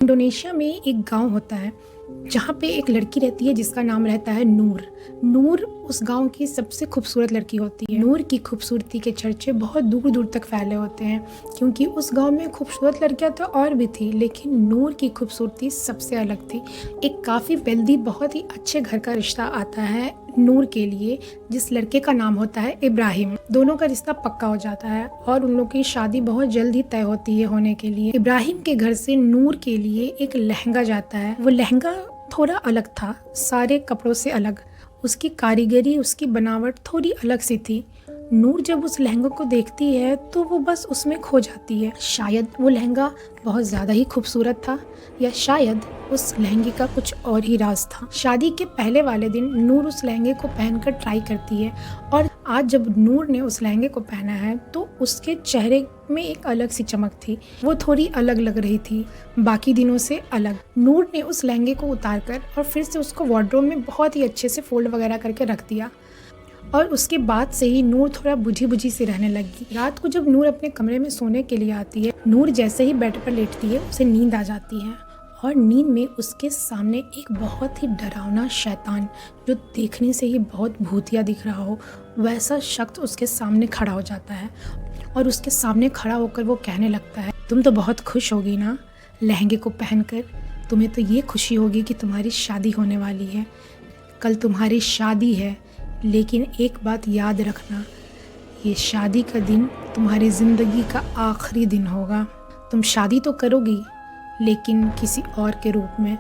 Indonesia में एक गांव होता है जहाँ पे एक लड़की रहती है जिसका नाम रहता है नूर। नूर उस गांव की सबसे खूबसूरत लड़की होती है। नूर की खूबसूरती के चर्चे बहुत दूर दूर तक फैले होते हैं क्योंकि उस गांव में खूबसूरत लड़कियां तो और भी थी, लेकिन नूर की खूबसूरती सबसे अलग थी। एक काफ़ी वेल्दी बहुत ही अच्छे घर का रिश्ता आता है नूर के लिए, जिस लड़के का नाम होता है इब्राहिम। दोनों का रिश्ता पक्का हो जाता है और उन लोगों की शादी बहुत जल्द ही तय होती है होने के लिए। इब्राहिम के घर से नूर के लिए एक लहंगा जाता है। वो लहंगा थोड़ा अलग था, सारे कपड़ों से अलग। उसकी कारीगरी, उसकी बनावट थोड़ी अलग सी थी। नूर जब उस लहंगे को देखती है तो वो बस उसमें खो जाती है। शायद वो लहंगा बहुत ज़्यादा ही खूबसूरत था या शायद उस लहंगे का कुछ और ही राज था। शादी के पहले वाले दिन नूर उस लहंगे को पहनकर ट्राई करती है और आज जब नूर ने उस लहंगे को पहना है तो उसके चेहरे में एक अलग सी चमक थी। वो थोड़ी अलग लग रही थी, बाकी दिनों से अलग। नूर ने उस लहंगे को उतारकर और फिर से उसको वार्डरोब में बहुत ही अच्छे से फोल्ड वगैरह करके रख दिया और उसके बाद से ही नूर थोड़ा बुझी बुझी सी रहने लगी। रात को जब नूर अपने कमरे में सोने के लिए आती है, नूर जैसे ही बेड पर लेटती है उसे नींद आ जाती है और नींद में उसके सामने एक बहुत ही डरावना शैतान, जो देखने से ही बहुत भूतिया दिख रहा हो, वैसा शख्स उसके सामने खड़ा हो जाता है और उसके सामने खड़ा होकर वो कहने लगता है, तुम तो बहुत खुश होगी ना लहंगे को पहनकर। तुम्हें तो ये खुशी होगी कि तुम्हारी शादी होने वाली है। कल तुम्हारी शादी है, लेकिन एक बात याद रखना, ये शादी का दिन तुम्हारी ज़िंदगी का आखिरी दिन होगा। तुम शादी तो करोगी, लेकिन किसी और के रूप में।